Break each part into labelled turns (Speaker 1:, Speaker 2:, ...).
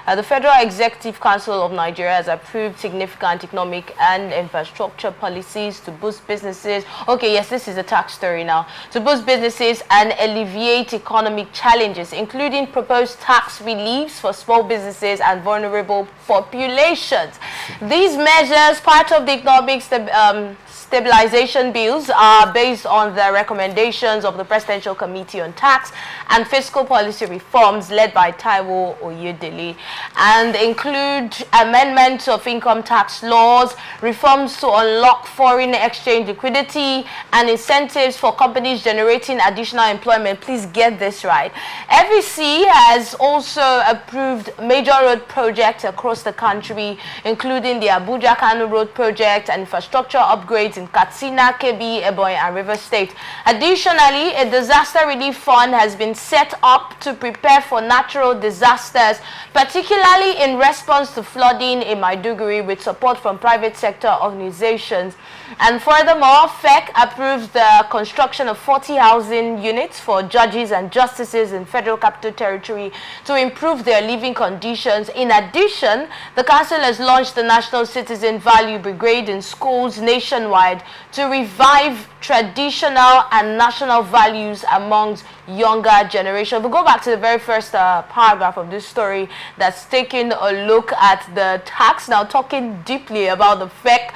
Speaker 1: The Federal Executive Council of Nigeria has approved significant economic and infrastructure policies to boost businesses. Okay, yes, this is a tax story now. To boost businesses and alleviate economic challenges, including proposed tax reliefs for small businesses and vulnerable populations. These measures, part of the economic stabilization bills, are based on the recommendations of the Presidential Committee on Tax and Fiscal Policy Reforms led by Taiwo Oyedele, and include amendments of income tax laws, reforms to unlock foreign exchange liquidity, and incentives for companies generating additional employment. Please get this right. FEC has also approved major road projects across the country, including the Abuja-Kano Road Project and infrastructure upgrades in Katsina, Kebbi, Ebonyi, and River State. Additionally, a disaster relief fund has been set up to prepare for natural disasters, particularly in response to flooding in Maiduguri, with support from private sector organizations. And furthermore, FEC approves the construction of 40 housing units for judges and justices in Federal Capital Territory to improve their living conditions. In addition, the Council has launched the National Citizen Value Brigade in schools nationwide to revive traditional and national values amongst younger generation. We'll go back to the very first paragraph of this story that's taking a look at the tax, now talking deeply about the FEC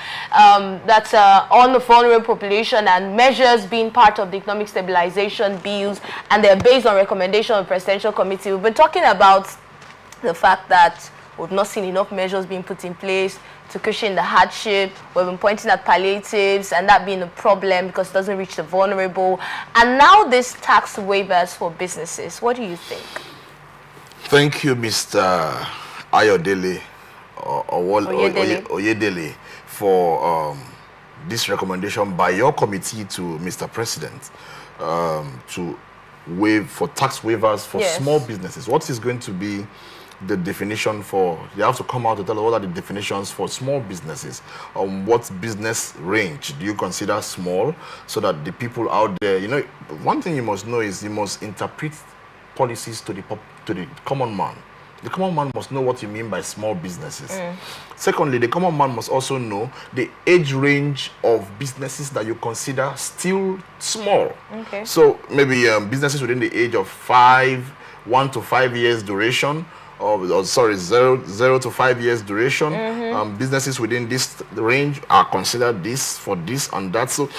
Speaker 1: that's on the vulnerable population and measures being part of the economic stabilization bills, and they're based on recommendation of the Presidential Committee. We've been talking about the fact that we've not seen enough measures being put in place to cushion the hardship. We've been pointing at palliatives and that being a problem because it doesn't reach the vulnerable. And now this tax waivers for businesses. What do you think?
Speaker 2: Thank you, Mr. Ayodele Oyedele, for this recommendation by your committee to Mr. President to waive for tax waivers for small businesses. What is going to be the definition for, they have to come out to tell us what are the definitions for small businesses. What business range do you consider small, so that the people out there, you know, one thing you must know is you must interpret policies to the common man. The common man must know what you mean by small businesses. Secondly, the common man must also know the age range of businesses that you consider still small. Okay. So maybe businesses within the age of 1 to 5 years duration, or sorry, 0 to 5 years duration. Businesses within this range are considered this for this and that. So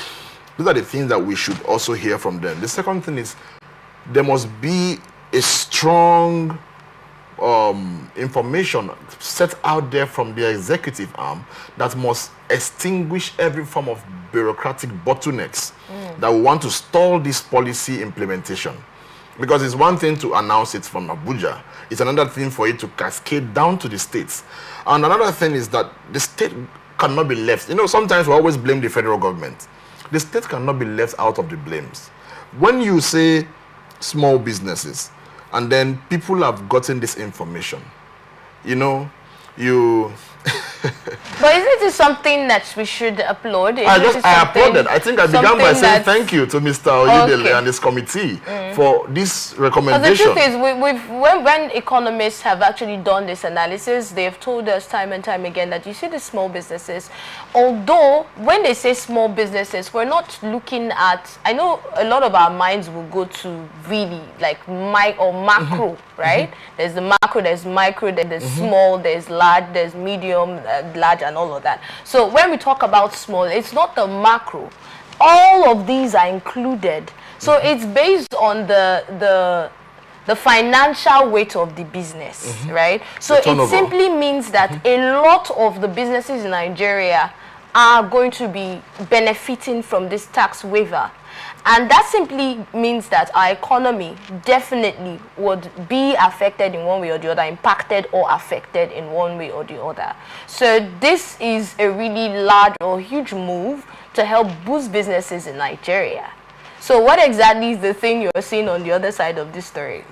Speaker 2: these are the things that we should also hear from them. The second thing is there must be a strong information set out there from the executive arm that must extinguish every form of bureaucratic bottlenecks that will want to stall this policy implementation. Because it's one thing to announce it from Abuja, it's another thing for it to cascade down to the states. And another thing is that the state cannot be left. You know, sometimes we always blame the federal government. The state cannot be left out of the blames. When you say small businesses, and then people have gotten this information, you know, you...
Speaker 1: But isn't it something that we should applaud?
Speaker 2: I applauded. I think I began by saying thank you to Mr. Oyedele and his committee for this recommendation.
Speaker 1: But the truth is, when economists have actually done this analysis, they've told us time and time again that you see the small businesses, although when they say small businesses, we're not looking at, I know a lot of our minds will go to really like macro, right? There's the macro, there's micro, then there's small, there's large, there's medium, large, and all of that. So when we talk about small, it's not the macro. All of these are included. So it's based on the financial weight of the business, right? So it simply means that a lot of the businesses in Nigeria are going to be benefiting from this tax waiver. And that simply means that our economy definitely would be affected in one way or the other, impacted or affected in one way or the other. So this is a really large or huge move to help boost businesses in Nigeria. So what exactly is the thing you're seeing on the other side of this story?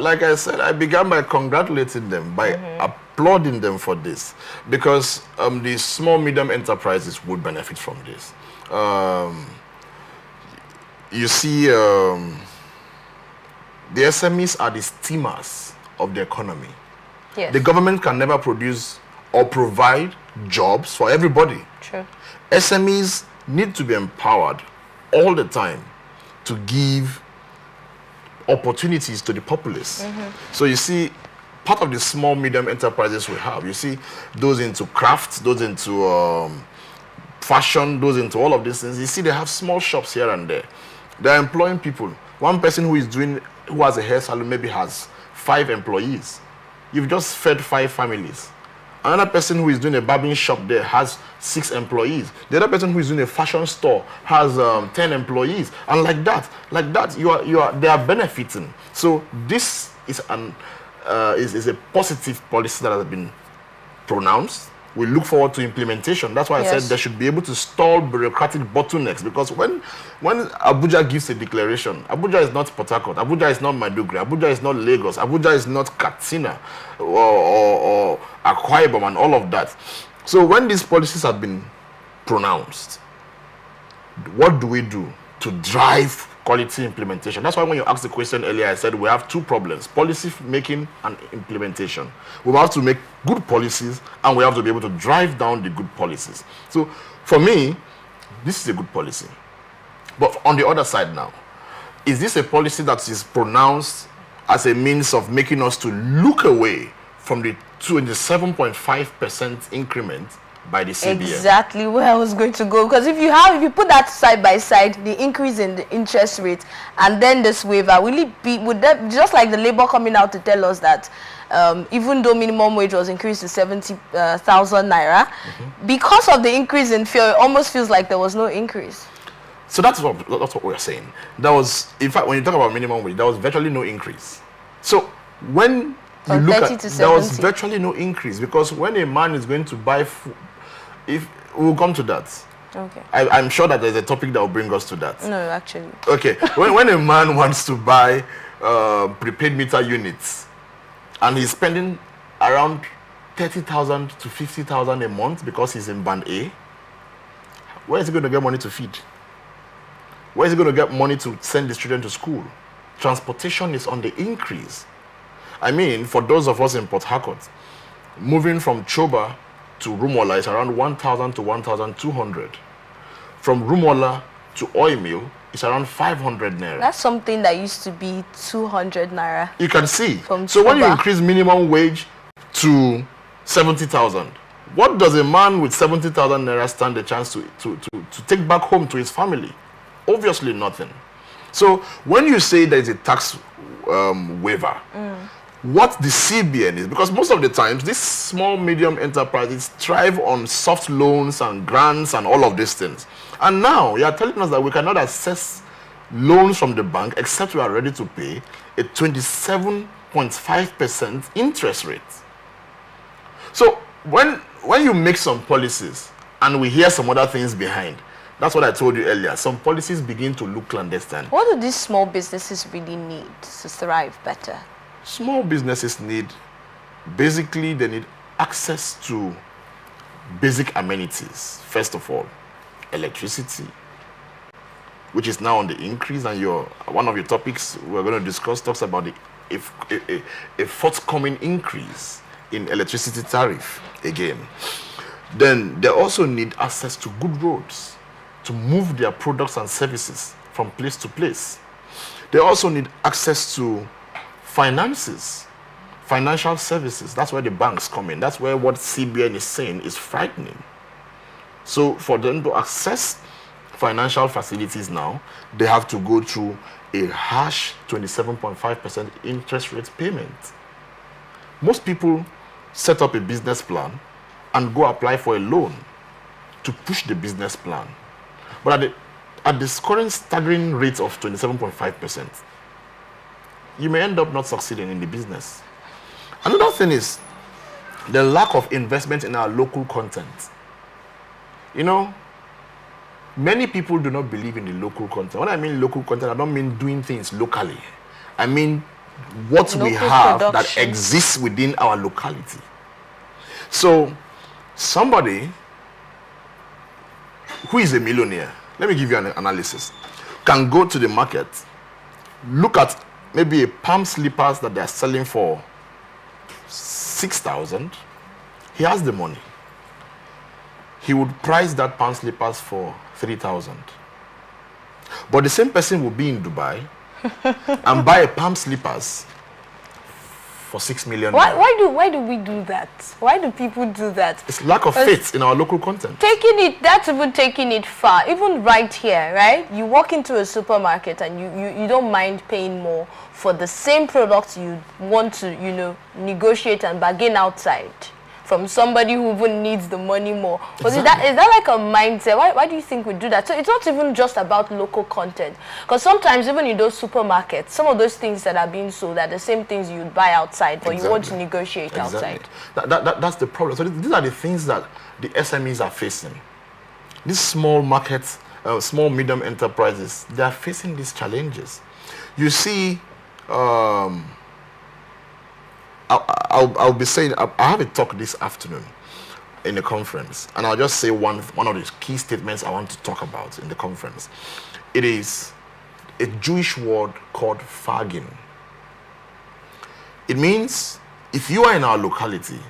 Speaker 2: Like I said, I began by congratulating them, by applauding them for this, because the small, medium enterprises would benefit from this. You see, the SMEs are the steamers of the economy.
Speaker 1: Yes.
Speaker 2: The government can never produce or provide jobs for everybody.
Speaker 1: True.
Speaker 2: SMEs need to be empowered all the time to give opportunities to the populace. So you see, part of the small, medium enterprises we have, you see those into crafts, those into fashion, those into all of these things. You see they have small shops here and there. They're employing people. One person who has a hair salon maybe has 5 employees. You've just fed 5 families. Another person who is doing a barbering shop there has 6 employees. The other person who is doing a fashion store has 10 employees. And like that, they are benefiting. So this is is a positive policy that has been pronounced. We look forward to implementation. That's why I said they should be able to stall bureaucratic bottlenecks, because when Abuja gives a declaration, Abuja is not Port Harcourt, Abuja is not Maiduguri, Abuja is not Lagos, Abuja is not Katsina or Akwa Ibom and all of that. So when these policies have been pronounced, what do we do to drive quality implementation? That's why when you asked the question earlier, I said we have 2 problems: policy making and implementation. We have to make good policies, and we have to be able to drive down the good policies. So for me, this is a good policy. But on the other side now, is this a policy that is pronounced as a means of making us to look away from the 27.5% increment by the CBN?
Speaker 1: Exactly where I was going to go, because if you put that side by side, the increase in the interest rate and then this waiver, would that, just like the labor coming out to tell us that even though minimum wage was increased to 70,000 naira, because of the increase in fuel, it almost feels like there was no increase.
Speaker 2: So that's what we're saying. There was, in fact, when you talk about minimum wage, there was virtually no increase. So when you look at, there was virtually no increase, because when a man is going to buy food, if we'll come to that.
Speaker 1: Okay.
Speaker 2: I'm sure that there's a topic that will bring us to that.
Speaker 1: No, actually.
Speaker 2: Okay. when a man wants to buy prepaid meter units, and he's spending around 30,000 to 50,000 a month because he's in band A, where is he going to get money to feed? Where is he going to get money to send his children to school? Transportation is on the increase. I mean, for those of us in Port Harcourt, moving from Choba to Rumola is around 1,000 to 1,200. From Rumola to Oil Mill is around 500 naira.
Speaker 1: That's something that used to be 200 naira.
Speaker 2: You can see.
Speaker 1: So
Speaker 2: when you increase minimum wage to 70,000, what does a man with 70,000 naira stand a chance to take back home to his family? Obviously nothing. So when you say there is a tax waiver, what the CBN is, because most of the times these small medium enterprises thrive on soft loans and grants and all of these things, and now you are telling us that we cannot access loans from the bank except we are ready to pay a 27.5% interest rate. So when you make some policies and we hear some other things behind, that's what I told you earlier, some policies begin to look clandestine.
Speaker 1: What do these small businesses really need to thrive better?
Speaker 2: Small businesses need access to basic amenities. First of all, electricity, which is now on the increase, and one of your topics we're going to discuss talks about a forthcoming increase in electricity tariff again. Then they also need access to good roads to move their products and services from place to place. They also need access to finances, financial services. That's where the banks come in. That's where what CBN is saying is frightening. So for them to access financial facilities now, they have to go through a harsh 27.5% interest rate payment. Most people set up a business plan and go apply for a loan to push the business plan. But at the current staggering rate of 27.5%, you may end up not succeeding in the business. Another thing is the lack of investment in our local content. You know, many people do not believe in the local content. When I mean local content, I don't mean doing things locally. I mean what local we have production that exists within our locality. So somebody who is a millionaire, let me give you an analysis, can go to the market, look at maybe a palm slippers that they are selling for 6,000, he has the money. He would price that palm slippers for 3,000. But the same person will be in Dubai and buy a palm slippers for 6 million.
Speaker 1: Why do we do that? Why do people do that?
Speaker 2: It's lack of faith in our local content.
Speaker 1: That's even taking it far. Even right here, right? You walk into a supermarket and you don't mind paying more for the same products you want to, negotiate and bargain outside from somebody who even needs the money more. But exactly. Is that like a mindset? Why do you think we do that? So it's not even just about local content. Because sometimes even in those supermarkets, some of those things that are being sold are the same things you'd buy outside, but you want to negotiate outside.
Speaker 2: That's the problem. So these are the things that the SMEs are facing. These small markets, small medium enterprises, they are facing these challenges. You see, I'll be saying, I have a talk this afternoon in the conference, and I'll just say one of the key statements I want to talk about in the conference. It is a Jewish word called fagin. It means if you are in our locality,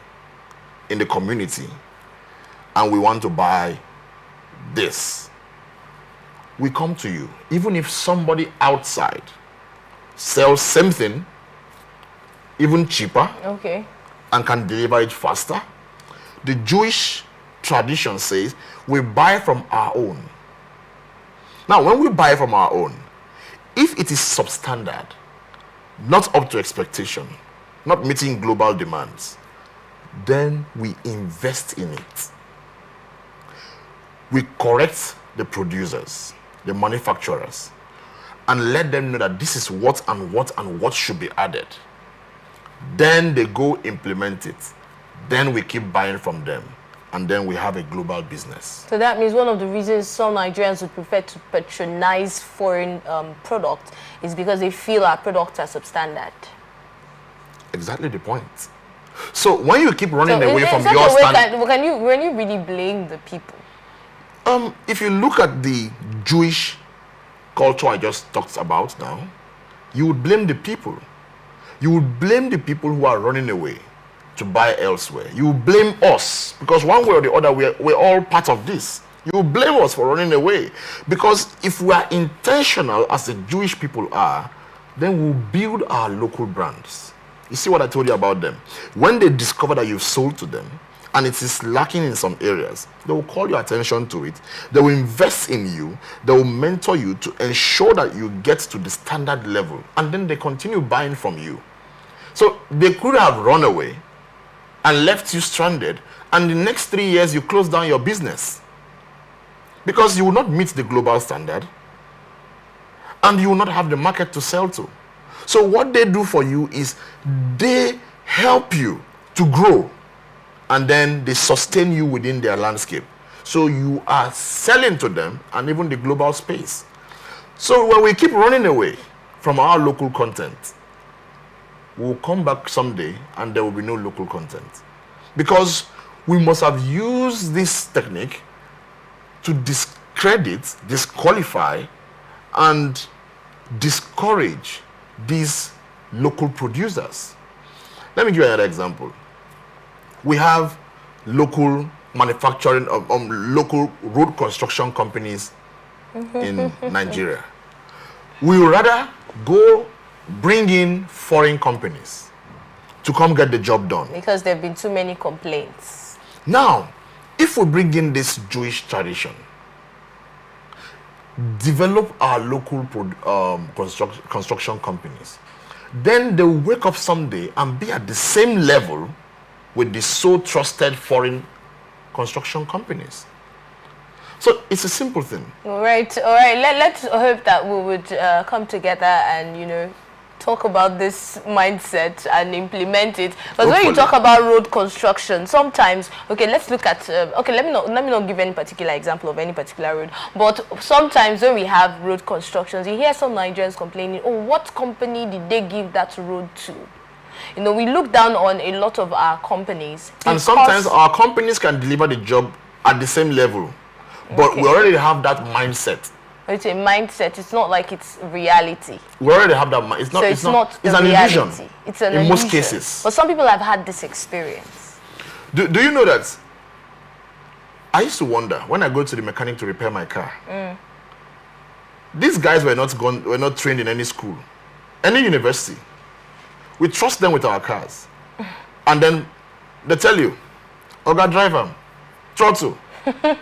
Speaker 2: in the community, and we want to buy this, we come to you. Even if somebody outside sells something even cheaper,
Speaker 1: okay,
Speaker 2: and can deliver it faster, the Jewish tradition says we buy from our own. Now, when we buy from our own, if it is substandard, not up to expectation, not meeting global demands, then we invest in it. We correct the producers, the manufacturers, and let them know that this is what and what should be added. Then they go implement it. Then we keep buying from them. And then we have a global business. So
Speaker 1: that means one of the reasons some Nigerians would prefer to patronize foreign products is because they feel our products are substandard.
Speaker 2: Exactly the point. So when you keep running away from your standard...
Speaker 1: Can you really blame the people?
Speaker 2: If you look at the Jewish culture I just talked about now, you would blame the people. You would blame the people who are running away to buy elsewhere. You would blame us, because one way or the other, we're all part of this. You would blame us for running away. Because if we are intentional, as the Jewish people are, then we'll build our local brands. You see what I told you about them? When they discover that you've sold to them, and it is lacking in some areas, they will call your attention to it. They will invest in you. They will mentor you to ensure that you get to the standard level. And then they continue buying from you. So they could have run away and left you stranded. And the next 3 years, you close down your business. Because you will not meet the global standard. And you will not have the market to sell to. So what they do for you is they help you to grow. And then they sustain you within their landscape. So you are selling to them and even the global space. So when we keep running away from our local content, we'll come back someday and there will be no local content. Because we must have used this technique to discredit, disqualify, and discourage these local producers. Let me give you another example. We have local manufacturing, local road construction companies in Nigeria. We would rather go bring in foreign companies to come get the job done.
Speaker 1: Because there have been too many complaints.
Speaker 2: Now, if we bring in this Jewish tradition, develop our local construction companies, then they will wake up someday and be at the same level with the so trusted foreign construction companies. So it's a simple thing.
Speaker 1: All right. Let's hope that we would come together and, talk about this mindset and implement it. But when you talk about road construction, sometimes, let's look at, let me not give any particular example of any particular road, but sometimes when we have road constructions, you hear some Nigerians complaining, oh, what company did they give that road to? We look down on a lot of our companies.
Speaker 2: And sometimes our companies can deliver the job at the same level. But we already have that mindset
Speaker 1: It's a mindset. It's not like it's reality.
Speaker 2: We already have that. It's not.
Speaker 1: So
Speaker 2: it's not. It's
Speaker 1: an
Speaker 2: reality.
Speaker 1: Illusion. It's an
Speaker 2: in
Speaker 1: illusion.
Speaker 2: most cases.
Speaker 1: But some people have had this experience.
Speaker 2: Do you know that? I used to wonder when I go to the mechanic to repair my car. These guys were not trained in any school, any university. We trust them with our cars, and then they tell you, "Oga, driver, throttle,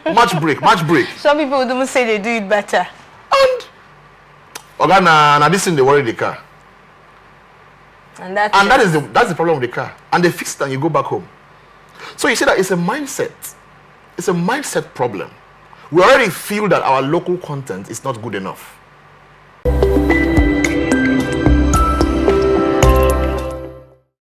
Speaker 2: match brake, match brake."
Speaker 1: Some people would even say they do it better.
Speaker 2: And Oga, na this thing they worry the car.
Speaker 1: And that's
Speaker 2: the problem with the car. And they fix it and you go back home. So you see that it's a mindset. It's a mindset problem. We already feel that our local content is not good enough.